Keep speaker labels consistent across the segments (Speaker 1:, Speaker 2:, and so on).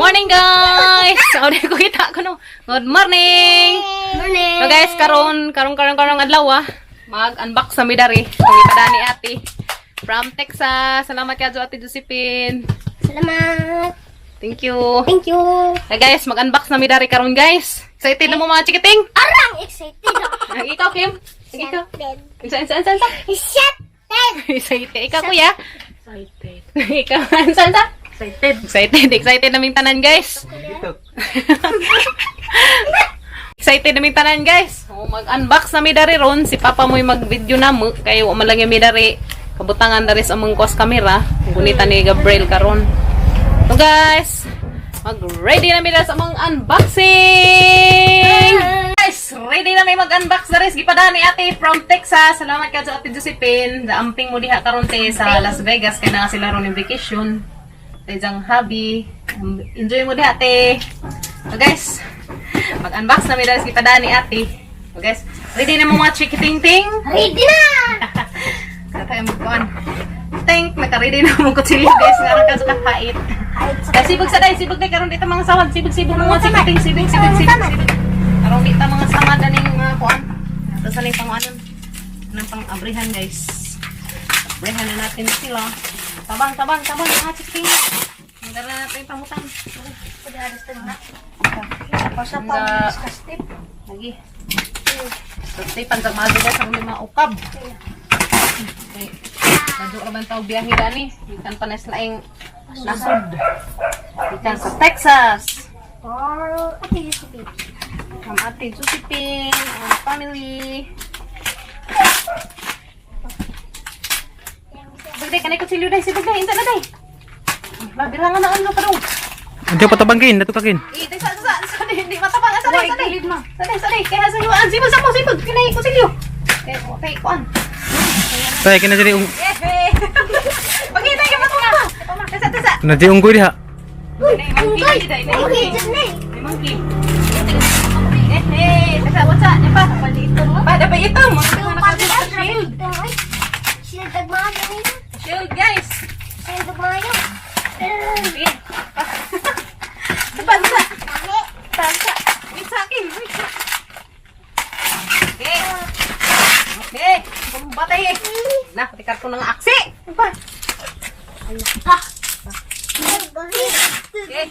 Speaker 1: morning guys. So di ko kita ko no. Good morning.
Speaker 2: Morning.
Speaker 1: So guys, karong adlaw mag-unbox na mi dari. So ipada ni ate from Texas. Salamat kadto ate Josephine.
Speaker 2: Salamat.
Speaker 1: Thank you.
Speaker 2: Thank you.
Speaker 1: Hey guys, mag-unbox na mi dari karon guys. Excited na mo mga chikiting?
Speaker 2: Arang excited.
Speaker 1: Ang ikaw Kim? Ikaw. Saan? Excited. Ikaw kuya? Excited. Ikaw saan? Excited naming tanan guys. Excited naming tanan guys. So, mag-unbox na mi dari ron. Si Papa mo'y mag-video na mo. Kaya wala lang yung mi dari. Kabutangan dari sa mong kos camera. Gunita ni Gabriel karon. So guys, mag-ready na mi dari sa mong unboxing. Guys, ready na may mag-unbox na rin. Gipada ni ate from Texas. Salamat ka sa ate Josephine. Daamping mo diha karon te sa Las Vegas. Kaya na nga sila ron yung vacation. Tejang hobby. Enjoy mo di ate. So guys, mag-unbox na may dalas kita ni ate. So guys, ready na mo mga chikiting-ting?
Speaker 2: Ready na!
Speaker 1: Kaya tayo magkuhan. Think, naka-ready na mo kutsilyo guys. Ngayon ka sa kahait. Sibog sa day, sibog day. Karoon dito mga sawad. Sibog mo mga chikiting. Sibog. Karoon dito mga sawad. Aning mga kuhan. Ito sa pang ano. Anong pang abrihan guys. Abrihan na natin sila. Tabang mga chikiting. Magdala natin yung pangutang.
Speaker 2: Udah ada setengah.
Speaker 1: Pasal step lagi. Stepan sa mga bigas ang lima ukab. Okay. Nadyo ka bang tao biyahe gani? Ikan panes laing nasod. Ikan sa Texas.
Speaker 2: Oh, ate Josephine.
Speaker 1: Ang ate Josephine, ang family. Bagday ka na kutsilyo day, sibag day, inta na day. Bilangan na ano pa daw.
Speaker 3: Hindi pa tabangkin, natutakin.
Speaker 1: Ito sa hindi matabang sa day. Kaya sa yuan sibag kinay ko silyo. Okay, kuan.
Speaker 3: Saya kena jadi
Speaker 1: Pagita ka matulog. Tesa.
Speaker 3: nanti unggoy diha.
Speaker 1: Monkey. Tesa what's up? Apa? Pada pa ito mo.
Speaker 2: Sila dagmayo nito.
Speaker 1: Shield guys.
Speaker 2: Sila dagmayo.
Speaker 1: Bansa. Wait sa akin. Okay. Kumbatay. Nah, pati karton ng aksi. Apa? Okay.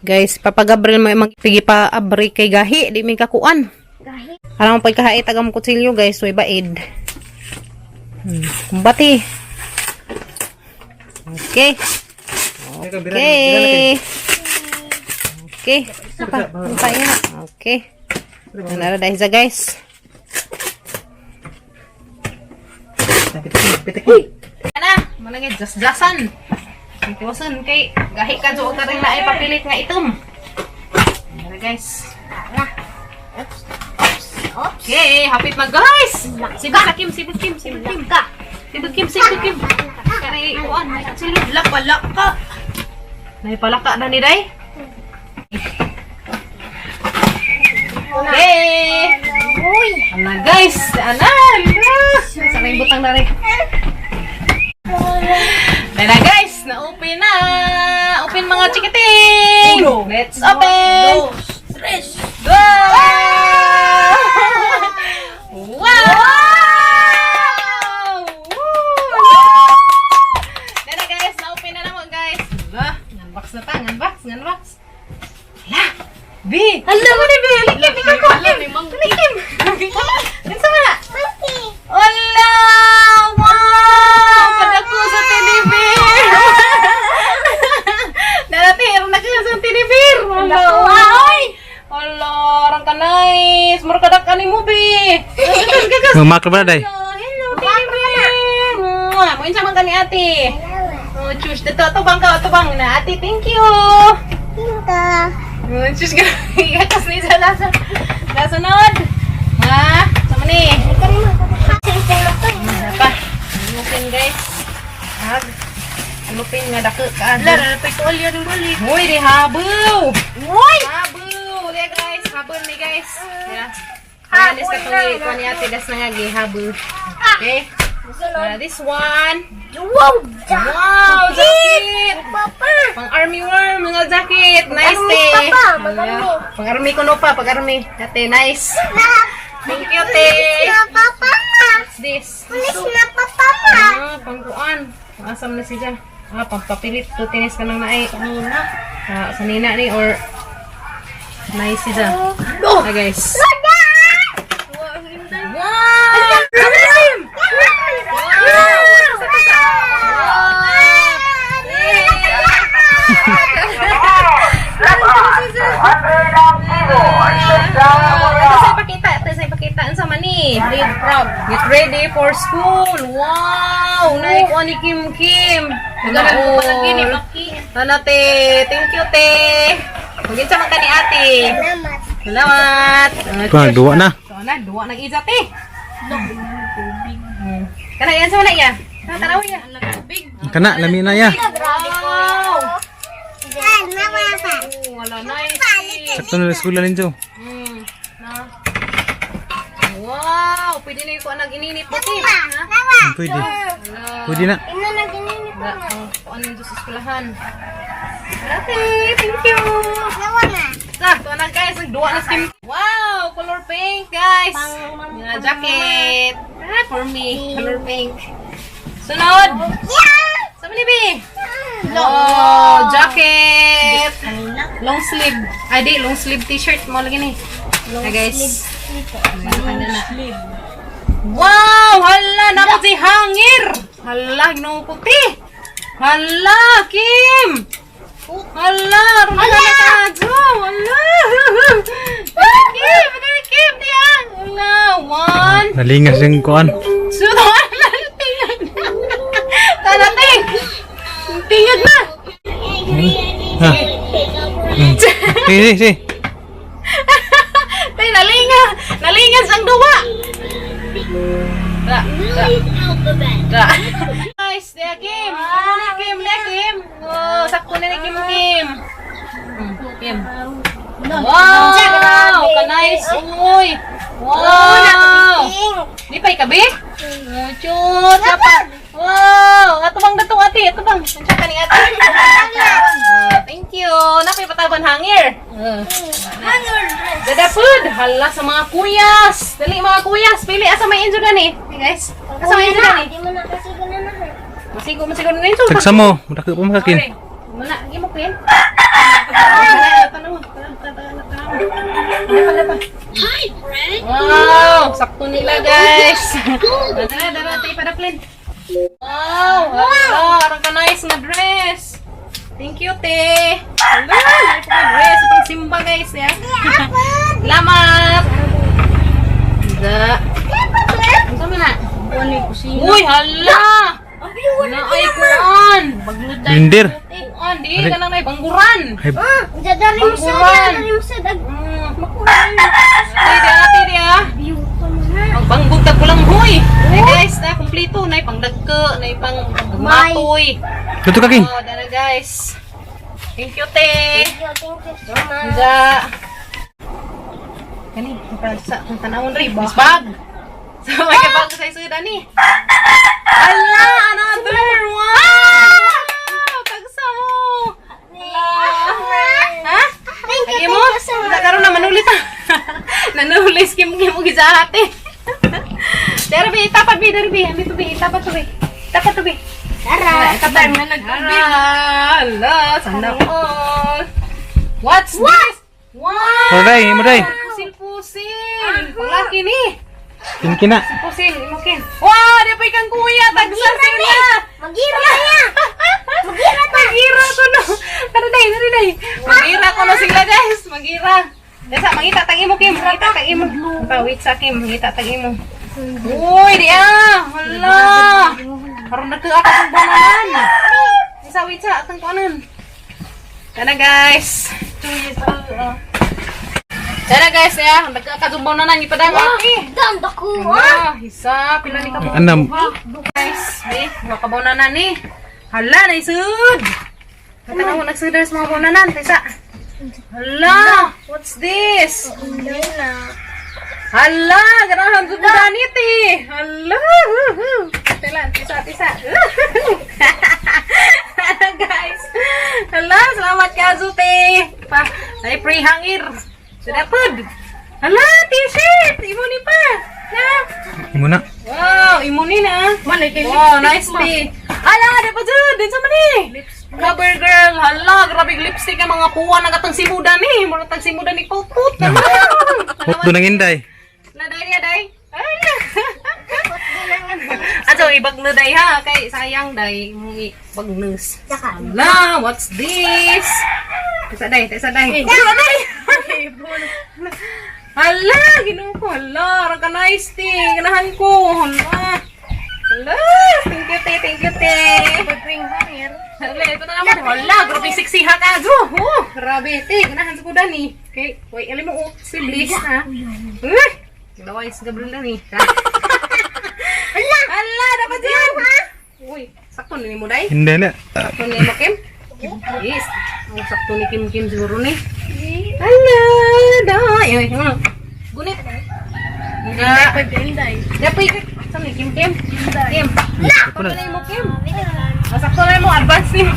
Speaker 1: Guys, Papa Gabriel may magpigi pa abri kay gahi, di may kakuan.
Speaker 2: Gahi.
Speaker 1: Alam mo pag kahait agam kutsilyo guys, way baid. Kumbati. Okay. Okay. Apa? Bukain na. Okay. Nara dahil sa guys. Ana, manangit jas-jasan. Itiwasan kay gahi ka jo ka rin na ay papilit nga itom. Nara guys. Okay, hapit mag guys. Sibuk Kim. Kani kuan, may silid lak ka. May palaka na ni day. Okay.
Speaker 2: Uy.
Speaker 1: Ana guys, anan. Sanay butang na rin. Dala guys, na-open na. Open mga chikiting. Let's open. Go! Wow! Dala guys, na-open na naman guys. Nganbox na ta, nganbox. Hala! B! Hala mo ni B! Likim! Likim! Gansa mo na? Hala! Wow! Padako sa tinibir! Daratir na kayo sa tinibir! Hala! Hala! Orang ka nice! Markadak ka ni mo B!
Speaker 3: Mamak ba day?
Speaker 1: Hello tinibir! Mo insa man ka ni ate! Oh, choose dito. Tubang na ate. Thank you!
Speaker 2: Pinta.
Speaker 1: Sus ka, ikas ni sa lasunod. Ha? Sama ni. Apa? Lupin guys. Lupin nga dako ka.
Speaker 2: Lara, pagtuol yan ng balik.
Speaker 1: Uy, di habu.
Speaker 2: Uy!
Speaker 1: Habu. Uy guys, habu ni guys. Ya. Ayan is katuloy ko ni ate das na nga gi habu. Okay. This one.
Speaker 2: Wow!
Speaker 1: Wow, jacket.
Speaker 2: Papa!
Speaker 1: Pang army worm, mga jacket. Nice,
Speaker 2: Pag-army,
Speaker 1: te.
Speaker 2: papa, pag-army.
Speaker 1: Pang army ko no pa, pag army. Ate, nice. Thank you, te.
Speaker 2: Pulis na papa ma!
Speaker 1: What's this?
Speaker 2: Pulis na papa ma!
Speaker 1: Pangkuan. Asam na siya. Pampapilit. Tutinis ka nang naay. Sa nina ni or nice siya. Guys. Wow! Kalim! Ito sa ipakita. Ang sama ni Lead Prop. Get ready for school. Wow! Naikuha ni Kim Kim. Nagalan ko pa lagi ni Maki. Sana te. Thank you te. Magin sa mga ni ate.
Speaker 2: Salamat!
Speaker 1: Salamat.
Speaker 3: Pa, duwa na.
Speaker 1: Duwa nang izat eh. Kana yan sa wala ya. Tanaw ya.
Speaker 3: Kana, lami na ya.
Speaker 1: Wow.
Speaker 2: Yan, mama pa!
Speaker 1: Wala nice.
Speaker 3: Sakto na eskwela ninyo.
Speaker 1: Na. Wow, pwede na yung kuha nag-ininit mo ti. Ha?
Speaker 3: Pwede.
Speaker 1: Wala.
Speaker 3: Pwede na.
Speaker 2: Ino na gininit
Speaker 1: Wala. Kuha nito sa eskwelahan. Ate, thank you.
Speaker 2: Nawa na!
Speaker 1: Tuwa na guys, nagduwa na skin. Wow, color pink guys. Yung jacket. For me, color pink. Sunod.
Speaker 2: Yeah!
Speaker 1: Sama ni B. Oh, jacket. Long sleeve. Ay, di, long sleeve t-shirt mo lagi ni. Hi guys. Wow, hala, nako si hangir. Hala, ginoo puti. Hala, Kim. Hala, runa na kadyo. Hala. Kim, diyan. Hala, one.
Speaker 3: Nalingas yung kuan.
Speaker 1: Sunod na, tingad na. Tanating. Tingad na.
Speaker 3: Ha. Si.
Speaker 1: Tay, nalingas ang duwa. Da. Nice, dia Kim. Kim. Oh, sakto na ni Kim. Kim. Wow, ka-nice. Uy. Wow. Di pa ikabi? Chut, dapat. Wow, ato bang datong ate, ato bang. Unsa ka ni ate? Thank you. Napay pataban hangir. Dada food. Hala sa mga kuyas. Dali mga kuyas. Pili asa may injo gani. Hey guys. Asa may injo gani?
Speaker 2: Di mo na kasi ganahan.
Speaker 1: Masigo na injo.
Speaker 3: Tagsa mo. Mudaki pa makakin.
Speaker 1: Okay. Muna, gi mo pin. Wow, sakto nila guys. Dara tayo pada plane. Wow, arang ka nice na dress. Thank you, te. Hala, nice na dress. Itong simba guys ya. Salamat. Da. Ano man na? Uy, hala. Na ay kuan.
Speaker 3: Lindir.
Speaker 1: Kuan, di ka nang bangguran.
Speaker 3: Ay,
Speaker 2: Dadari mo sa,
Speaker 1: Pangkuran.
Speaker 2: dadari mo sa dag.
Speaker 1: Ate dia. Ang bangbog tag kulang huy. Hey guys, na kompleto na pangdagke, na pang matoy.
Speaker 3: Tuto kakin.
Speaker 1: Oh, dala guys. Thank you, te.
Speaker 2: Thank you so much.
Speaker 1: Da. Kani, sa kung tanawon ri bag. So, may kabag sa isuda ni. Ala, another one. Tagsa mo. Ha? Lagi mo? Wala karon na manulit ha. Nanulis kim mo gisahat eh. Derby, tapat bi, derby. Ami to bi, tapat to bi. Tapat to bi.
Speaker 2: Tara!
Speaker 1: Tapat na nagtubig. Ala, sana all. What's this? Wow!
Speaker 3: Muday.
Speaker 1: Pusil-pusil. Panglaki ni.
Speaker 3: Kinkina.
Speaker 1: Pusil, imukin. Wow, di pa ikang kuya. Tagsa sila.
Speaker 2: Magira niya!
Speaker 1: Magira ko no. Tara day. Magira ko no sila guys. Magira. Dasa, mangita tag imo Kim. Mangita tag imo. Wait sa Kim. Mangita tag imo. Uy, di hala. Karon nagtuak akong bananan. Isa wait sa atong kuanan. Kana guys. 2 years old. Tara guys ya, nagkakazumbaw na nang ipadang aki.
Speaker 2: Ganda ko!
Speaker 1: Isa, pila ni ka mo.
Speaker 3: Anam.
Speaker 1: Guys, makabaw na ni. Hala, naisud. Katanga mo nagsudar sa mga bananan, Tisa. Hala, what's this? Hala, ganahan sa budanit eh. Hala. Tilan, tisa. Guys. Hala, salamat ka, Zute. Pa, ay free hangir. Sudah pud. Hala, t-shirt. Imo ni pa. Na.
Speaker 3: Muna.
Speaker 1: Wow, imo ni na. Wow, nice tea. Hala, ada pa dyan. Din sa mani. Rubber girl. Hala, grabe lipstick ang mga puwa na katang simuda ni. Mura tang simuda ni Puput.
Speaker 3: Huwag doon ang inday.
Speaker 1: Naday niya, day. Ato, ibagno day ha. Kay sayang day. Mong ibagnus. Hala, what's this? Tesa day. Hala, ginuo ko. Hala, raka nice tea. Ganahan ko. Hala. Thank you, te. Hala, ito na naman. Hala, grabe sexy ha ka, Jo. Oh, grabe, te. Ganahan sa kuda ni. Okay, wait, alam mo, sleeveless ha. Uy, laway sa Gabriel na ni. Hala, dapat yan. Uy, sakto ni mo, day.
Speaker 3: Hindi na.
Speaker 1: Sakto ni mo, Kim. Yes. Ang sakto ni Kim siguro ni. Hala, day. Ay, gunit. Dapat ikit. Saan ni Kim? Kim. Sakto na mo, Kim. Sakto na mo, advance ni mo.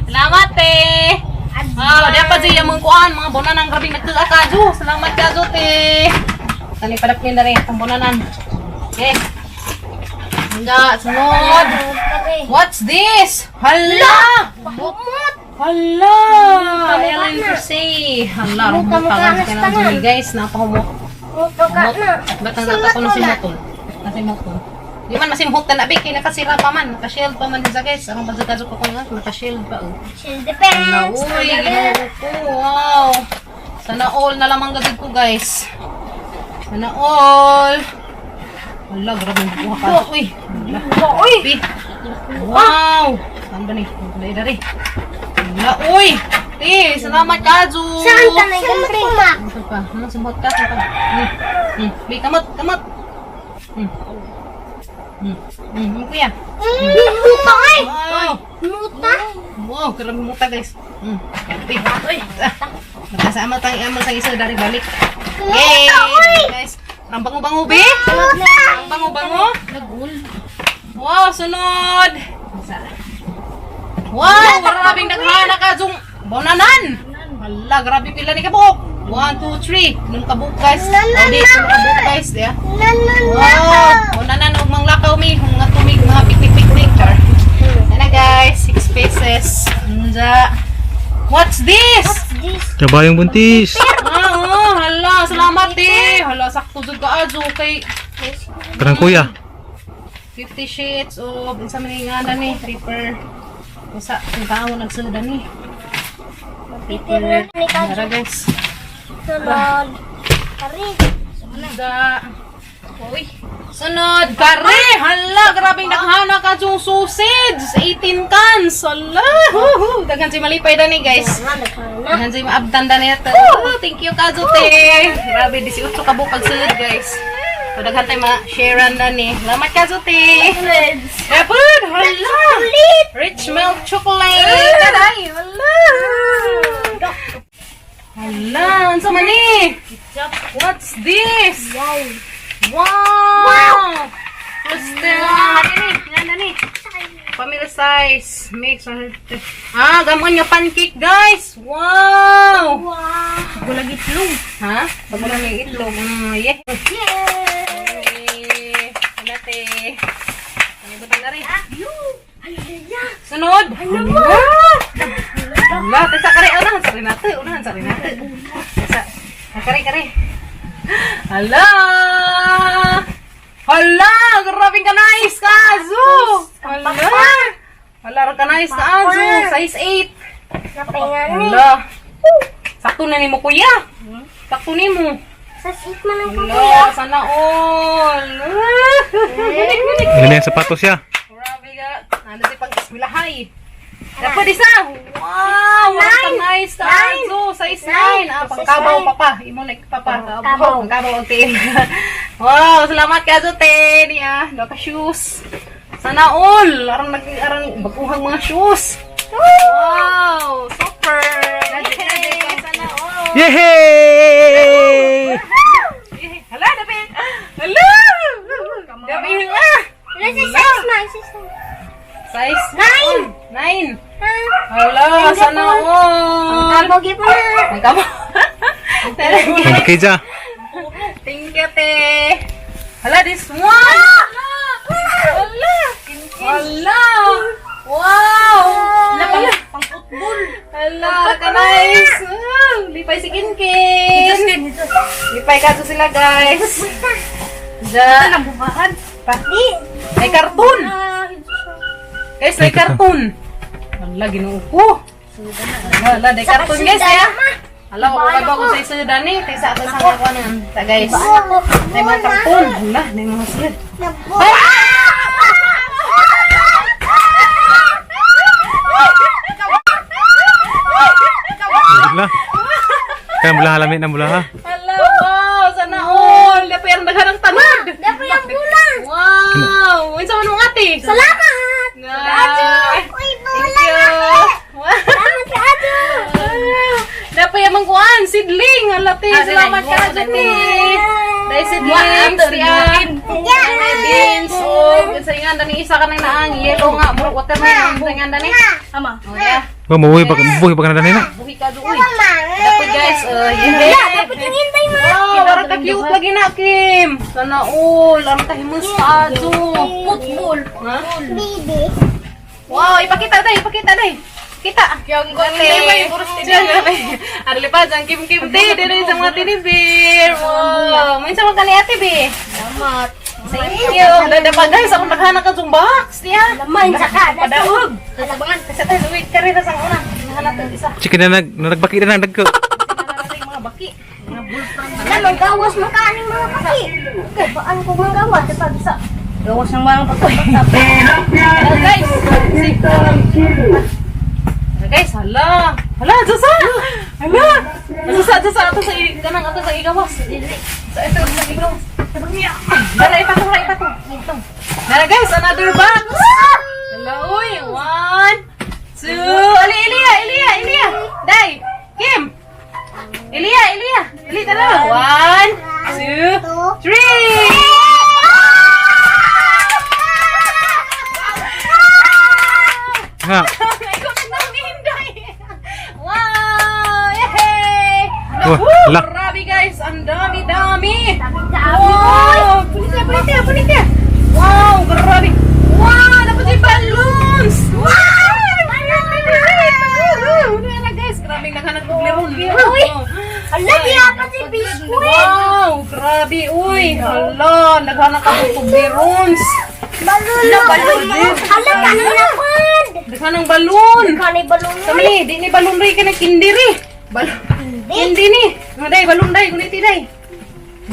Speaker 1: Salamat, te. Oh, dapat siya mong kuhan. Mga bonanan, grabing nagtuga ka, Jo. Salamat ka, Jo, te. Tani padapin na rin itong bonanan. Okay. Hangga, sunod. What's this? Hala! Hala! Ellen Crusay. Hala, rumutagan ka na dyan, guys. Napahumot. Ba't ang tata ko na si Motol? Di man masimhot na nabi, kaya nakasira pa man. Nakashield pa man din sa guys. Ang pagkakasok ko nga, nakashield pa. Hala, uy, ginoo ko. Wow. Sana all na lamang gagid ko, guys. Sana all. Hala, grabe yung buha ka. Uy. Uy. Wow. Saan ba ni? Dari. Hala, uy. Salamat ka, Ju.
Speaker 2: Saan ka na yung prima?
Speaker 1: Ano pa? Ano, sumbot ka? Bi, kamot. Kuya.
Speaker 2: Muta ay!
Speaker 1: Wow.
Speaker 2: Muta?
Speaker 1: Wow, grabe muta, guys. Bi, magkasama tayong amal sa isa dari balik. Yay! Guys, ang bango-bango, Bi. Ang bango-bango. Wow, sunod. Wow, grabing naghana ka, Jung. Bonanan. Hala, grabe pila ni kabuk. 1, 2, 3. Nung kabuk, guys. Hindi, nung kabuk, guys. Yeah. Wow, bonanan og manglakaw mi. Mga tumig, mga picnic. Char. Yan guys. 6 pesos. What's this?
Speaker 3: Kabayong buntis.
Speaker 1: Oo, hala, salamat eh. Hala, sakto jud ka ajo kay
Speaker 3: Karang kuya.
Speaker 1: 50 sheets of isa man nga ni paper. Usa kung kaon nagsuda ni. Paper. Tara guys.
Speaker 2: Sunod. Kari.
Speaker 1: Uy. Sunod, kare! Hala, grabing naghana ka yung sausage! 18 cans! Hala! Daghan si malipay na ni guys. Daghan si maabdan na niya. Thank you, Kazote! Grabe, 18 ka bukag sunod guys. Daghan tayo ma-sharean na ni. Salamat, Kazote! Epod! Hala! Rich milk chocolate! Taray! Hala! Hala! Ano sa mani? What's this? Wow! Ini. Family size. Mix. Gamon yung pancake, guys. Wow! Bago lagi itlog. Ha? Bago lagi itlog. Yeah. Alate. Panibutan na rin. Sunod. Hala, tesa kare. Unahan, sari natin. Tesa. Kare. Hala! Hala! Grabing ka nice ka, Azu! Hala, ka nice ka, Azu! Size 8. Hala! Sakto na ni mo, kuya! Sakto ni mo! Hala, sana all!
Speaker 3: Ano na yung sapatos siya?
Speaker 1: Grabe ka! Ano si pag-ismilahay? Dapat isa! Wow! Ka nice ka, Azu! Size 9! Pangkabaw pa pa! Imo like pa pa! Pangkabaw ang tin! Wow! Salamat ka, Azu, te! Niya! Daka shoes! Sana all! Arang baguhang mga shoes! Wow! Super! Sana all!
Speaker 3: Yehey!
Speaker 1: Hala! Dabi! Hala! Dabi nga!
Speaker 2: Nasi size na,
Speaker 1: Size? 9. 9.
Speaker 2: Ha?
Speaker 1: Hala, sana all.
Speaker 2: Kabogi pa na.
Speaker 1: Ay, kamo.
Speaker 3: Okay, Ja.
Speaker 1: Thank you, te. Hala, this one. Hala. Hala. Wow. Hala pala. Pang football. Hala, ka nice. Lipay si Kinkin. Lipay ka to sila, guys. Ja.
Speaker 2: Di.
Speaker 1: May karton. Guys, may karton. Hala, ginoo ko. Hala, may karton, guys, ya. Hala, ako bago sa isa dani. Kaysa ako sa mga kanan. Ta, guys. May mga karton. Hala, may mga siyad.
Speaker 3: Wala. Kaya mula halamin na mula ha.
Speaker 1: Hala, wow. Sana all. Dapat yung nagharang tanod.
Speaker 2: Dapat yung bulan.
Speaker 1: Wow. Minsan mo nung ate.
Speaker 2: Salamat.
Speaker 1: Nice.
Speaker 2: Uy,
Speaker 1: Thank
Speaker 2: bulan.
Speaker 1: you.
Speaker 2: Salamat ka, Ado.
Speaker 1: Dapat yung mangkuhan. Sidling. Hala, te. Salamat ka na dyan, te. Dahil sidling. Siyan. Beans. Sa ingan, dani isa ka nang naang. Yellow nga. Murag watermelon. Sa ingan, dani. Ama. Oh, yeah.
Speaker 3: Oh, mabuhay pa na rin na.
Speaker 1: Buhi ka doon. Dapat, guys. Yeah.
Speaker 2: Dapat yung hintay mo.
Speaker 1: Kinara ka cute lagi na, Kim. Sana all. Ano tayo mo sa ado. Football. Ha?
Speaker 2: Baby.
Speaker 1: Wow, ipakita day. Kita. Yung gote. Ada lipat ang Kim day. Dari sa mga tinibir. Wow. Minsan mo kani ate, be. Salamat. Thank you. Dada pa, guys. Ako naghahanap ka itong box. Diya.
Speaker 2: Laman sa ka.
Speaker 1: Padaog. Kalabangan. Kasi tayo, wait ka rin sa una. Nahanap yung isa.
Speaker 3: Chicken na nagbaki na nagko.
Speaker 1: Mga baki. Mga bulstang.
Speaker 2: Alam, gawas mo ka aning mga paki. Okay, baan ko mga gawas? Ito, bisa.
Speaker 1: Gawas ng mga pagkakas. Guys. Guys, hala. Hala, Diyasa. Hala. Diyasa. Ato sa ganang ato sa igawas. Sa ito sa igawas. Dara, ipato. Ito. Dara, guys, another box. Hala, uy. 1, 2. Ali, Ilia. Day. Kim. Ilia. Ali, tara. 1, 2, 3.
Speaker 3: Ha.
Speaker 1: Wow! Yay!
Speaker 3: Oh,
Speaker 1: Woo!
Speaker 3: lak.
Speaker 1: Grabe guys! Ang dami!
Speaker 2: Wow!
Speaker 1: Punit niya! Wow! Grabe! Wow! Dapat yung balloons! Wow! Ano yan guys? Grabe naghanap ng liron.
Speaker 2: Uy! Hala, di apa si biskuit!
Speaker 1: Wow! Grabe! Uy! Hala! Naghanap ako ng liroons!
Speaker 2: Balon! Hala, kanin naman!
Speaker 1: Naghanap ng balloon!
Speaker 2: Kanay balon mo.
Speaker 1: Kami, di ni balon rin ka na kindiri. Balon. Hindi ni. Mga day, balon day, kuniti day.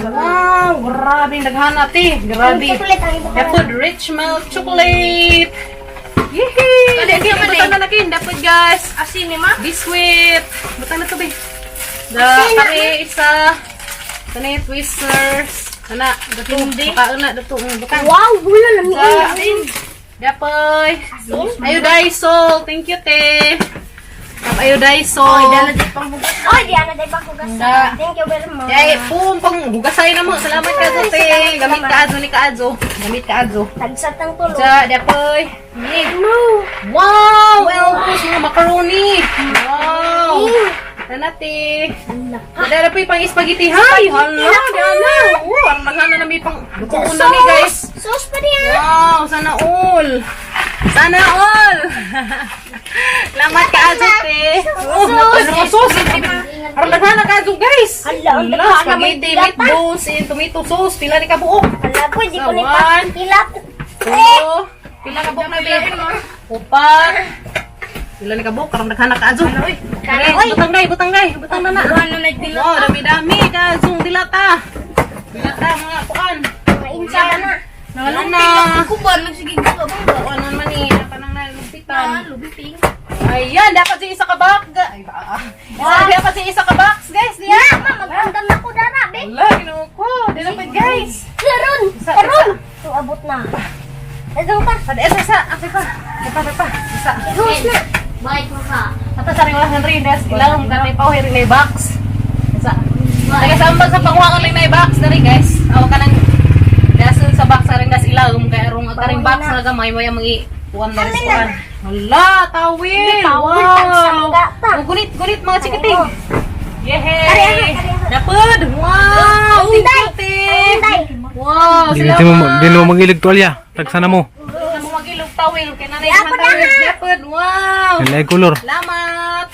Speaker 1: Wow, grabe, naghanap eh. Grabe.
Speaker 2: Chocolate ang iba.
Speaker 1: Dapat rich milk chocolate. Yehey! Dagi ang butang na nakin. Dapat guys. Asin ni ma? Biscuit. Butang na to, be. Kare isa. Kani twisters. Ana, dato. Baka na, dato. Butang.
Speaker 2: Wow, bulan lang
Speaker 1: Sa asin. Dapoy. Ayo Daiso. Thank you, te. Ayo Daiso.
Speaker 2: Oy, di ana day panghugas.
Speaker 1: Da.
Speaker 2: Thank you very much.
Speaker 1: Yay, pang hugasay na mo. Salamat ka zo, te. Gamit ka azo ni Kaazo. Gamit ka azo.
Speaker 2: Tagsat ang tulo.
Speaker 1: Ja, dapoy.
Speaker 2: No.
Speaker 1: Wow, elbows mga macaroni. Wow. Tanate. Dara pa pang spaghetti. Hay, hala. Dala. Ang maghana na may pang bukuon na ni guys.
Speaker 2: Sauce pa niya.
Speaker 1: Wow, sana all. Sana all. Lamat ka azo, te. Oh, sauce. Aron daghan ka azo, guys.
Speaker 2: Hala, ang
Speaker 1: Hala,
Speaker 2: daghan na may
Speaker 1: spaghetti,
Speaker 2: tilap,
Speaker 1: meatballs, and tomato sauce. Pila ni ka buok.
Speaker 2: Hala, pwede ko ni
Speaker 1: Sawan.
Speaker 2: pakilap.
Speaker 1: Two. Pila ka buok na be. Upat. Pila ni ka buok. Aron daghan ka azo. Butang day. Butang na na. Oh, dami-dami ka azo. Dilata. Dilata mga kuan.
Speaker 2: Mainsa ka na.
Speaker 1: Ano na?
Speaker 2: Kuban, nagsigig ka ba?
Speaker 1: Ano naman eh, kanang nalupitan. Ayan, dapat si isa ka box. Ay, dapat si isa ka box, guys.
Speaker 2: Ya, magandam na ko dara, be.
Speaker 1: Wala, ginuko. Dapat, guys.
Speaker 2: Karon,
Speaker 1: Isa.
Speaker 2: So, abot na. Edong pa.
Speaker 1: Pada isa. Ate pa. Isa.
Speaker 2: Ihus na. Bait mo ka.
Speaker 1: Ato sa ring lang Henry, des. Ilang kami pa hiring na box. Isa. Taga sambal sa pangwa ka lang na box, dari guys. Awa ka nang dasul sa box rin gas ilawom kaya arong karing box nga gamay mo yung mga kuwan na restaurant. Hala, tawil! Wow! Oh, gunit mga chikiting. Yehey! Dapat! Wow! Tingkoting! Wow!
Speaker 3: Di mo mag-ilig tuwalya. Tagsana mo.
Speaker 1: Sila mo mag-ilog tawil. Kaya nanay naman tawil. Dapat! Wow!
Speaker 3: Nalay kulor.
Speaker 1: Salamat!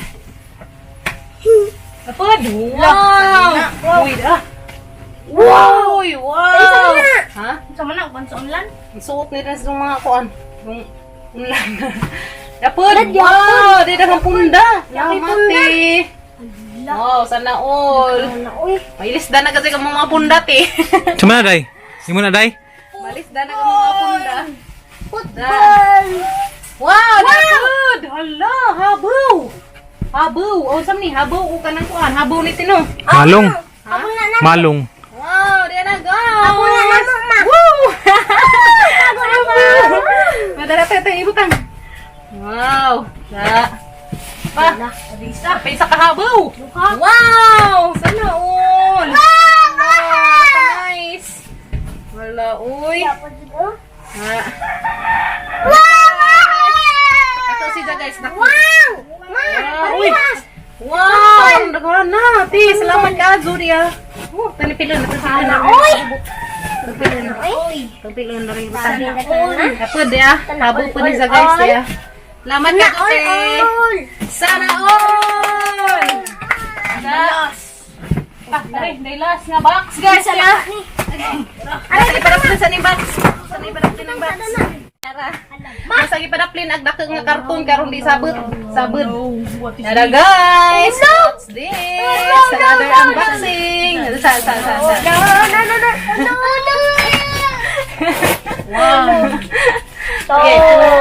Speaker 1: Dapat! Wow! Uy, Wow! Wow! Ha?
Speaker 2: Sama na, bansa ulan.
Speaker 1: Ang suot nila sa mga kuan. Yung ulan. Dapat! Wow! Di na punda. Salamat eh. Wow, sana all.
Speaker 2: Uy,
Speaker 1: Mailis na kasi kang mga pundat eh.
Speaker 3: Suma na, day? Imo na, day?
Speaker 1: Malis na kang mga punda.
Speaker 2: football.
Speaker 1: Wow! Dapat! Hala! Habaw! Habaw! O, saan ni? Habaw o ka ng kuan? Habaw ni Tino.
Speaker 3: Malong.
Speaker 2: Ako na na.
Speaker 3: Malong.
Speaker 1: Wow! Diyan na, guys!
Speaker 2: Ako na na, mama.
Speaker 1: Woo!
Speaker 2: Ako na na.
Speaker 1: Madala tayo ibutang. Wow! Pa! Pay sa kahabaw! Wow! Sana all! Wow! Nice! Wala, uy! Ha? Ito si guys.
Speaker 2: Wow!
Speaker 1: Wow! Uy! Wow! Ang nagawa na! Ti, salamat ka, Zuria! Oh, tanipilon na.
Speaker 2: Uy!
Speaker 1: Tanipilon na.
Speaker 2: Uy!
Speaker 1: Tanipilon na rin.
Speaker 2: Uy!
Speaker 1: Kapag ya, habaw po ni sa guys ya. Salamat ka, Zuti! Sana all! Dahil last nga box guys ya. Asa ipadaplin sa ni box. Sa ni ipadaplin ang box. Masa ipadaplin ag dakeng nga karton karon di sabot. Sabot. Yara guys. What's this? Another unboxing. Sa. Wow. Okay.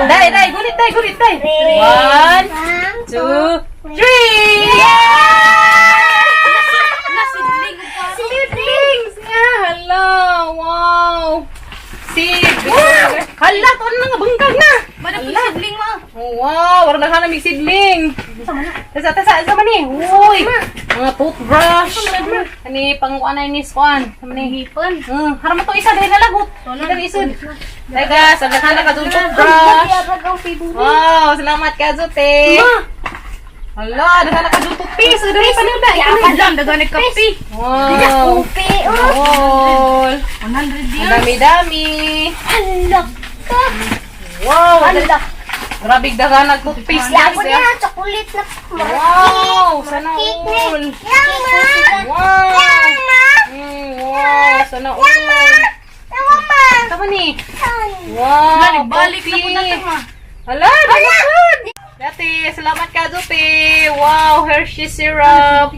Speaker 1: Dai, gulit dai. 1, 2, 3. Siblings! Yeah, hello! Wow! Siblings! Hala, ito na nga, bangkag na! Manapin sidling mo! Oh, wow! Warang naghanap yung sidling! Tasa, sama ni! Uy! Mga toothbrush! Ani, pang-kuan na yung niskuan! Sama ni hipon! Harap mo ito isa, dahil nalagot! Ito isod! Dahil guys, naghanap ka doon toothbrush! Wow! Salamat ka, Zote! Hala, naghanap ka doon toothpaste! Dahil pa nila! Naghanap kape! Wow! Wow! 100 yan! Ang dami-dami! Wow! Grabe naghanap toothpaste guys!
Speaker 2: Chocolate na.
Speaker 1: Wow! Sana all! Wow! Wow! Sana all! Tama ni! Wow! Balik na po natin ma! Hala! Dapat! Dati, salamat ka, Dupi! Wow! Hershey syrup!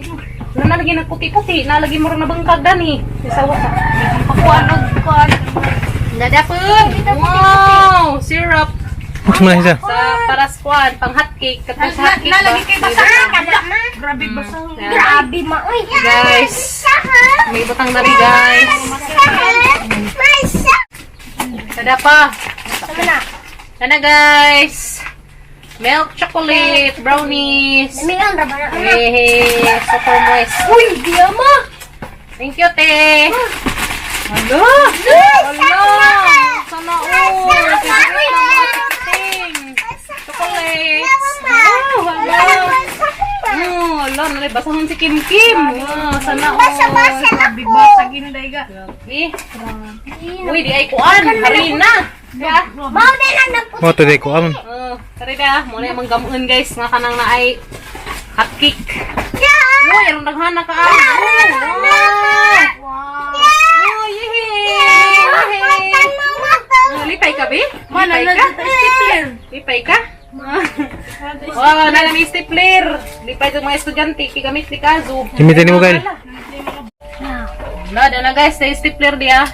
Speaker 1: Ano nalagyan ng puti-puti? Nalagyan mo rin na bangkag dani. Isawa ka. Pakuan o kuan. Dadapod! Wow! Syrup!
Speaker 3: Suma na isa.
Speaker 1: Sa para squad, pang hot cake. Katong sa hot cake ba?
Speaker 2: Nalagay kay basa. Grabe basa. Grabe ma. Uy.
Speaker 1: Guys! May butang na rin, guys. Sada pa.
Speaker 2: Sama na.
Speaker 1: Sana, guys. Milk chocolate, brownies.
Speaker 2: Mingan ra ba na?
Speaker 1: Hey, super moist. Uy, diya ma! Thank you, te. Hello! Hello! Sana all! Chocolates! Wow! Hello! Hello! Nalay, basahon si Kim Kim! Wow! Sana all!
Speaker 2: Basa-basa na ko.
Speaker 1: Grabe! Uy, di ay kuan! Harina!
Speaker 2: Mao din ang nagputi.
Speaker 3: Oh, today ko amon.
Speaker 1: Tari na, muna yung manggamuin guys, nga kanang na ay hot cake. Uy, anong naghana ka ay? Wow! Oh, yehey! Lipay ka, be? Lipay ka? Lipay ka? Wow, nalami stapler. Lipay itong mga estudyante, kigamit ni Kazu.
Speaker 3: Imitin mo, Gail.
Speaker 1: Wala, na guys, sa stapler diya.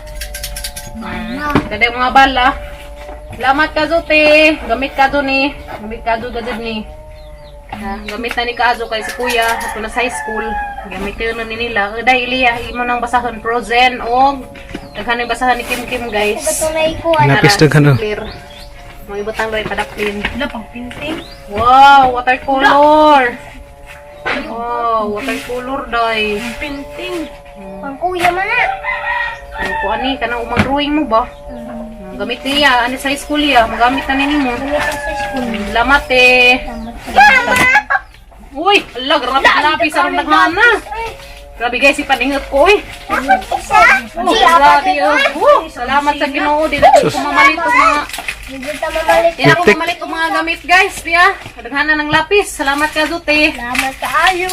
Speaker 1: Kada yung mga bala. Salamat ka, Zote. Gamit ka doon ni. Gamit ka doon ni. Gamit na ni Kazo kay si Kuya. Ito na sa high school. Gamit yun na nila. Dahil iya, imo nang basahan frozen o naghanay basahan ni Kim Kim, guys.
Speaker 2: Tunay ko ano.
Speaker 3: Napis na gano.
Speaker 1: Mga ibutang rin padaplin. Wala pang pinting. Wow, watercolor. Wow, watercolor, day. Pinting.
Speaker 2: Pang kuya man na.
Speaker 1: Ay ko ani kanang umang drawing mo ba? Gamit niya ani sa school ya, magamit na nimo. Salamat eh. Uy, ala grabe lapis ang naghana. Grabe guys, ipaningot ko eh. Oh, grabe oh. Salamat sa Ginoo, di na ko mamalit og mga di na ko mamalit og mga gamit guys, diya. Kadaghanan ng lapis. Salamat ka Zute.
Speaker 2: Salamat kaayo.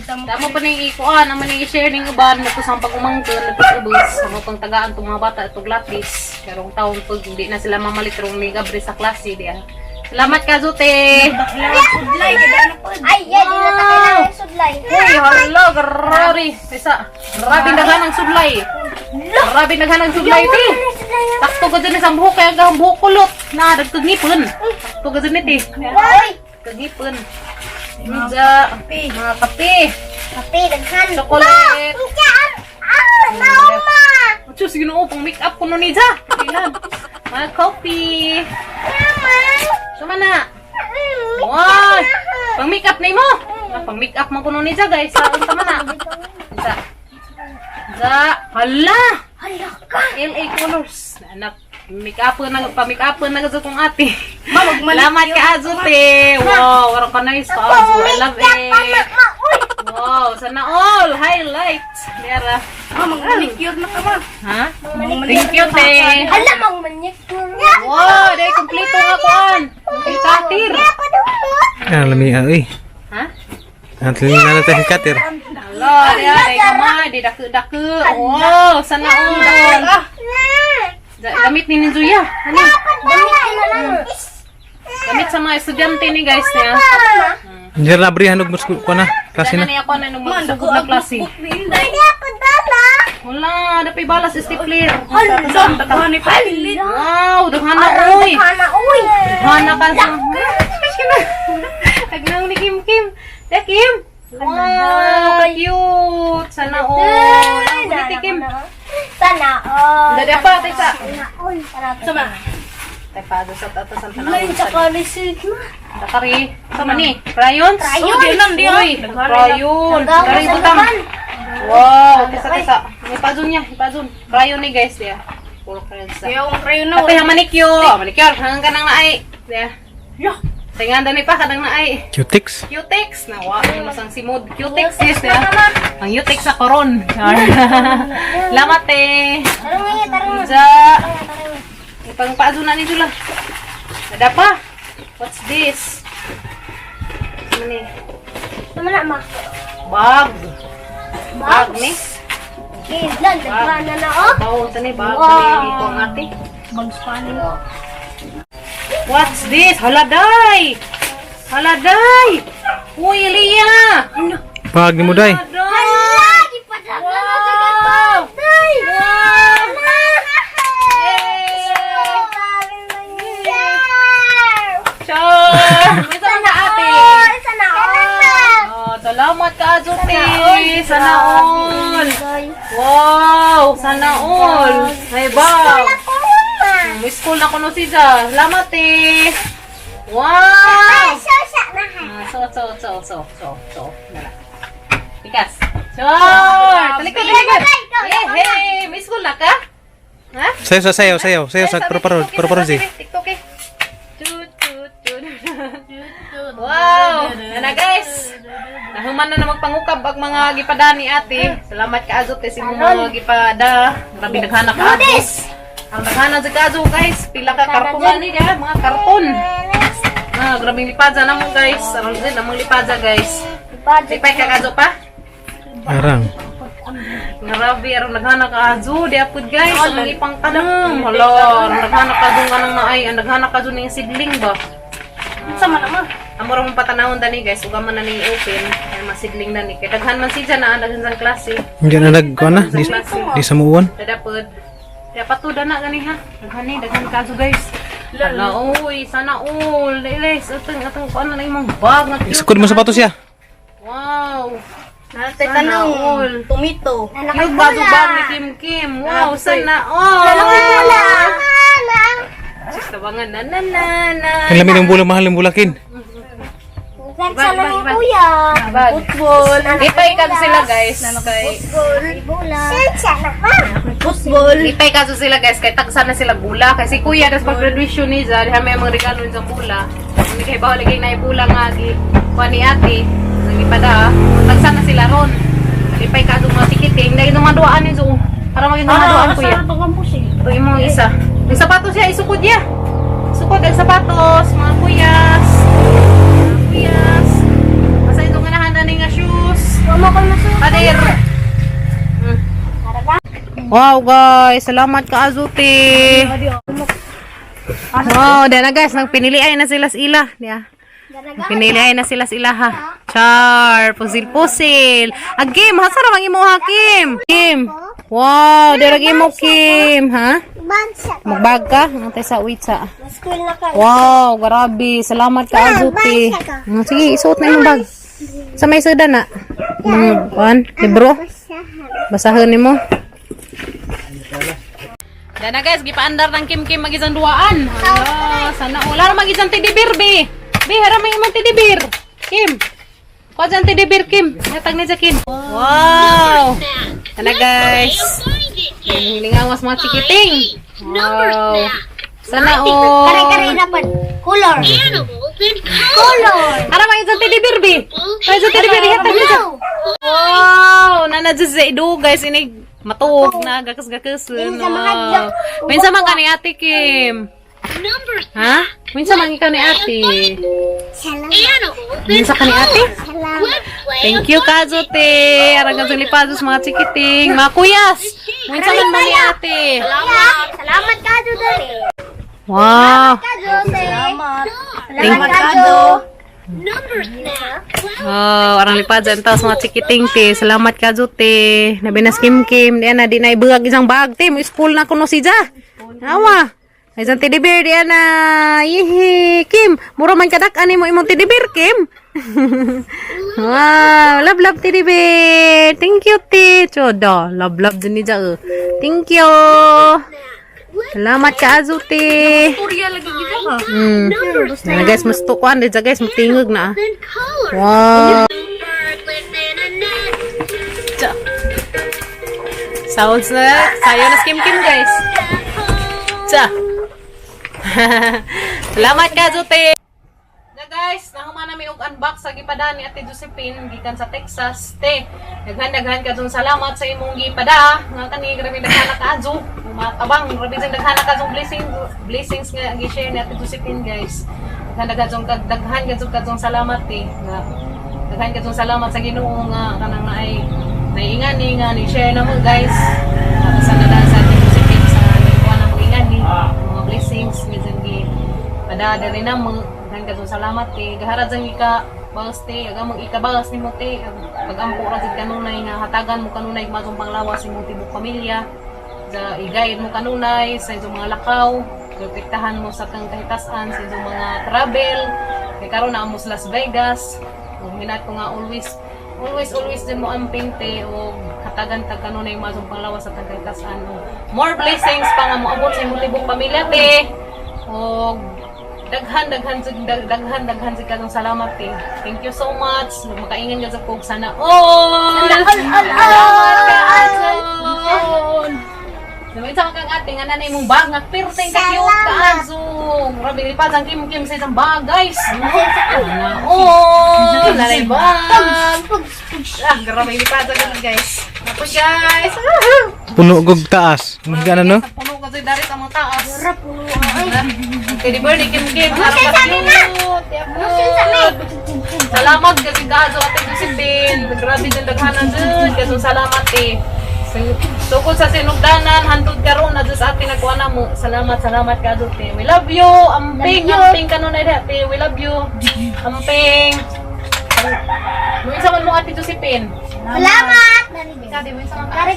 Speaker 1: Damo pa ning ikuan, naman ning i-share ning uban nato sa pagumangkon nato ubos sa pang tagaan tong mga bata atong lapis. Karong taon pag hindi na sila mamalit rong ni gabre sa klase diya. Salamat ka Zute.
Speaker 2: Sudlay, ay, yan, di na ta kailangan sudlay.
Speaker 1: Uy, hala, grabe. Isa, grabe daghan ng sudlay. Grabe daghan ng sudlay ti. Takto ka dyan isang buhok kaya gahang buhok kulot. Na, dagkagipon. Takto ka dyan iti. Kagipon. Mga kape.
Speaker 2: Kape, daghan.
Speaker 1: Chocolate.
Speaker 2: Nauma!
Speaker 1: Diyos, ginoo, pang make up ko nun niya. Kailan? Mga coffee. Sama na. Wow! Pang make up na mo. Pang make up mo ko nun niya guys. Sa sama na. Hala! LA Colors. Anak, make up na kong ate. Salamat ka Azute. Wow, wala ka nice ka Azu. I love it. Wow, sana all highlights. Dera.
Speaker 2: Manicure na ka ma.
Speaker 1: Ha? Thank you, te.
Speaker 2: Hala, mang manicure.
Speaker 1: Wow, dahil kompleto nga kuan. Kay Katir.
Speaker 3: Ah, lami ay.
Speaker 1: Ha?
Speaker 3: Ang tingin na natin si Katir.
Speaker 1: Hala, dahil kamay, di daku-daku. Wow, sana all. Gamit ni Ninjuya. Ano? Gamit sa mga estudyante ni guys niya.
Speaker 3: Diyan na brihan og musku ko na. Klase
Speaker 1: Dana
Speaker 3: na.
Speaker 1: niya ako na nung magsugod na klase. Wala, dapay balas stapler. Wow, daghana oy. Daghana ka sa. Agnang ni Kim Kim. Kim. Wow, cute. Sana all. Ang kulit ni Kim.
Speaker 2: Sana all.
Speaker 1: Dada pa, tita.
Speaker 2: Sana all. Sama.
Speaker 1: Tay pa do sa tato sa
Speaker 2: Lain
Speaker 1: tanaw.
Speaker 2: sa kalisig na.
Speaker 1: Takari. Sama ni. Crayons.
Speaker 2: Crayons.
Speaker 1: Di lang di oy. Crayon. Dari butang. Wow, tisa. Ipazun niya, ipazun. Crayon ni guys dia. Puro crayon sa.
Speaker 2: Yung crayon na.
Speaker 1: Tapi manicure. Manicure hanggang kanang naay. Dia. Yo. Tingan dani pa kadang naay.
Speaker 3: Cutix.
Speaker 1: Cutex na wa ano sang simod. Cutex yes dia. Ang cutex sa koron. Lamat eh.
Speaker 2: Tarong.
Speaker 1: Ja. Ipang paazun na ni Jula. Ada pa? What's this? Ano ni?
Speaker 2: Sama na ma.
Speaker 1: Bag. Bag ni.
Speaker 2: Kailan na na oh.
Speaker 1: Bawon sa ni bag
Speaker 2: Wow.
Speaker 1: ni ito ang ate.
Speaker 2: Bugs Bunny.
Speaker 1: What's this? Haladay! Haladay! Uy, Elia!
Speaker 3: Pag ni mo day.
Speaker 1: Haladay! Wow! Char! May sama ate! Oh, salamat ka, Azuti! Sana all! Wow! Sana all! May bag! May school na kuno si Ja. Salamat eh! Wow! So. Nala. Tikas. Char! Talikod. Hey! May school na ka? Ha?
Speaker 3: Sayo sa pro si.
Speaker 1: TikTok eh. Wow! Yan na guys! Nahuman na magpangukab ang mga gipadani ate. Salamat ka Azot si mga gipada. Grabe naghana ka Azot. Ang naghana sa kazo guys. Pila ka karton ni ga, mga karton. Ah, grabing lipadza na mo guys. Aron din namang lipadza guys. Lipay ka kazo pa?
Speaker 3: Arang.
Speaker 1: Grabe aron naghana ka azo di apud guys. Ang ipang tanong. Hala, naghana ka dung anang naay, ang naghana ka dung ning sidling ba? Sama na ma. Amo ra mong patanawon dani guys, uga man na ni open, ay masidling dani. Kay daghan man si Jana daghan sang klase.
Speaker 3: Diyan na nagko na. Di sa muwan.
Speaker 1: Dadapod. Dapat to dana gani ha. Daghan kaso guys. Hala, oy, sana all. Dailes, atong kuan na imong bag nga.
Speaker 3: Isukod mo sapatos ya.
Speaker 1: Wow.
Speaker 2: Natay
Speaker 1: Sana all.
Speaker 2: Tumito.
Speaker 1: Yung bag ni Kim Kim. Wow, sana all. Tabangan na.
Speaker 3: Ang lamig ng bulang mahal ng bulakin.
Speaker 2: Nagsaksala ni kuya.
Speaker 1: Football. Lipay ka sila guys. Kay
Speaker 2: Bola. Sana pa.
Speaker 1: football. Lipay ka sila guys. Kay tagsa na sila bula. Kasi kuya, das pag graduation ni Zah, diha may mga regalo sa bula. Hindi kay bawal kay na bula nga gi. Kuha ni ate. Nang ipada. Tagsa na sila ron. Lipay ka mga tikiting. Dahil nung maduaan ni Zo. Para maging maduaan kuya. Ito yung mga isa. Yung sapatos siya, isukod niya. Sukod ang sapatos, mga kuyas. Mga kuyas. Basta itong ganahan na nga shoes.
Speaker 2: Mama ko na suot.
Speaker 1: Pader. Wow guys, salamat ka Azuti. Wow, dahil na guys, piniliay na sila sa ila. Diya. Piniliay na sila sa ila ha. Char, pusil-pusil. Kim, hasara mang imo ha, Kim. Kim. Wow, dirag imo Kim, ha?
Speaker 2: Bansa.
Speaker 1: Magbag ka? Ang tayo sa witsa.
Speaker 2: School na ka.
Speaker 1: Wow, grabe. Salamat ka, Azuti. Sige, isuot na yung bag. Sa may suda na. Libro. Basahin ni mo. Dana guys, gipaandar ng Kim mag-isang duaan. Hala, sana wala na mag-isang tidibir, be. Be, haramay imong tidibir. Kim. Kuha dyan tidibir, Kim. Hatag na dyan, Kim. Wow. Dana guys. Hilingawas mga chikiting. Wow. Sana all.
Speaker 2: Kare-kare dapat. Color. Color.
Speaker 1: Haramay isang tidibir, be. Kaya isang tidibir, hatag na dyan. Wow. Nanadyan sa ido, guys. Inig matuog na gakas-gakas. Wow. Minsan man ka ni Ate Kim. Ha? Minsan man ka ni Ate. Minsan ka ni Ate? Thank you, Kazote. Aragan sa lipados mga chikiting. Mga kuyas. Minsan man ni Ate.
Speaker 2: Salamat ka, Dudali.
Speaker 1: Wow.
Speaker 2: Salamat.
Speaker 1: Salamat,
Speaker 2: Kado.
Speaker 1: Oh, orang lipadan taos mga chikiting te. Salamat Kazote. Nabinas Kim. Diyan na, di na ibugag isang bag te. Mo school na kuno si Ja. Nawa. Isang tidibir diyan na. Yihi. Kim, mura man kadak ani mo imong tidibir, Kim. Wow, love tidibir. Thank you, te. Chodo, love din ni Ja. Thank you. Salamat ka Azuti. Na guys, mas tukuan din guys, matingog na. Wow. Sounds na. Sayo na Kim guys. Cha. Salamat ka Azuti. Na guys, nahuman namin og unbox sa gipada ni Ate Josephine gikan sa Texas. Te, daghan ka dun salamat sa imong gipada nga kani grabe daghan ka adjo. Matabang grabe sing daghan ka dun blessings nga gi-share ni Ate Josephine guys. Daghan ka dun salamat te. Nga daghan ka dun salamat sa Ginoo nga kanang naay naiingani nga ni share na mo guys. Sa nada sa Ate Josephine sa kuha na mo ingani mga blessings medyo gi pada rin na mo. Daghan ka dun salamat te. Gaharad sang ika bawas te, agamang ikabawas ni mo te. Pagampo ra gid kanunay nga hatagan mo kanunay matong panglawas imong tibok pamilya. Sa i-guide mo kanunay sa inyong mga lakaw, protektahan mo sa tang kahitasan sa inyong mga travel. Kay karon na amo sa Las Vegas. Ug minat ko nga always din mo amping te o hatagan tag kanunay matong panglawas sa tang kahitasan. More blessings pa nga mo abot sa imong tibok pamilya te. Og daghan sa katong salamat te. Thank you so much. Makaingan ka sa kog sana all. Salamat ka Azon. Namin sa kang ate nga nanay mong bag nga perteng ka cute ka Azon. Grabe lipat ang Kim sa isang bag guys. Sana all. Nanay bag. Grabe lipat ang guys. Tapos guys.
Speaker 3: Puno gog taas. Mga no?
Speaker 1: Puno ka dari sa mga taas.
Speaker 2: Puno.
Speaker 1: Kaya di birthday Kim. Salamat kasi kaso Ate Josephine. Grabe din daghanan dyan. Kasi salamat eh. Tukol sa sinugdanan, hantod karon na sa atin nagkuha na mo. Salamat ka Azuti. We love you. Amping kanunay dati. We love you. Amping. Mo isa man mo Ate Josephine.
Speaker 2: Salamat.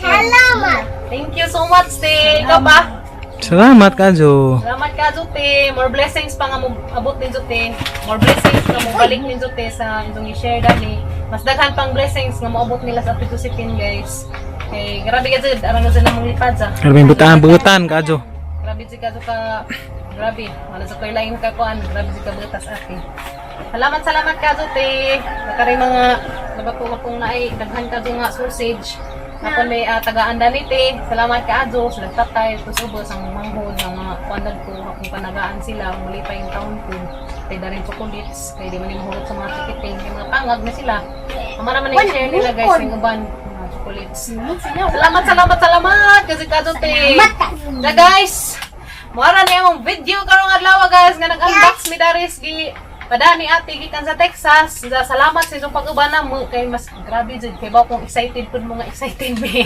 Speaker 1: Salamat. Thank you so much, te. Ikaw ba?
Speaker 3: Salamat Kazo.
Speaker 1: Salamat ka, Zote. More blessings pa nga mo abot ni Zote. More blessings nga mo balik ni Zote sa itong i-share dani. Mas daghan pang blessings nga mo abot nila sa Ate Josephine, guys. Okay, grabe ka Zod. Arang na Zod na mong lipad sa.
Speaker 3: Grabe butan Kazo.
Speaker 1: Grabe si Kazo ka. Grabe. Wala sa kayo lain ka kuan. Grabe si ka butas ate. Salamat ka te. Nakari mga nabako naay daghan ka nga sausage. Ako may tagaan dali te. Salamat ka adyo sa tatay kusubos ang manghod ng mga pandad ko kung panagaan sila muli pa yung taon ko. Kaya da rin chocolates. Kaya di man yung mahulog sa mga tikiting. Kaya mga pangag na sila. Amara man yung share nila guys ng uban mga chocolates. Salamat kasi kadto te. Na guys. Mara na yung video karong adlaw guys nga nag-unbox mi daris gi padani ate gikan sa Texas. Salamat sa inyong pag-ubana mo kay mas grabe jud kay ba kung excited pud mo nga excited me.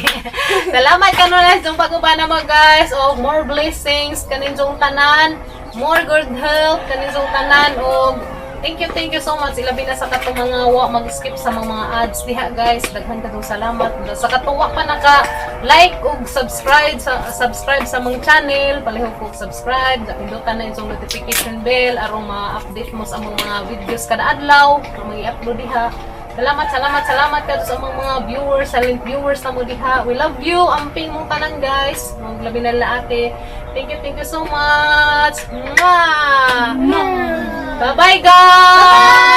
Speaker 1: Salamat kanon sa inyong pag-ubana mo guys. O more blessings kaninyong tanan, more good health kaninyong tanan o thank you so much. Ilabi na sa katong mga wa mag-skip sa mga ads diha guys. Daghan kadong salamat. Sa katong wa pa naka like ug subscribe sa mong channel, palihog kog subscribe, pindutan na yung notification bell aron ma-update mo sa mga videos kada adlaw kung mag-i-upload diha. Salamat kadto sa mga viewers, silent viewers na mo diha. We love you. Amping mong tanan guys. Maglabi na ate. Thank you so much. Mwah! Bye-bye guys!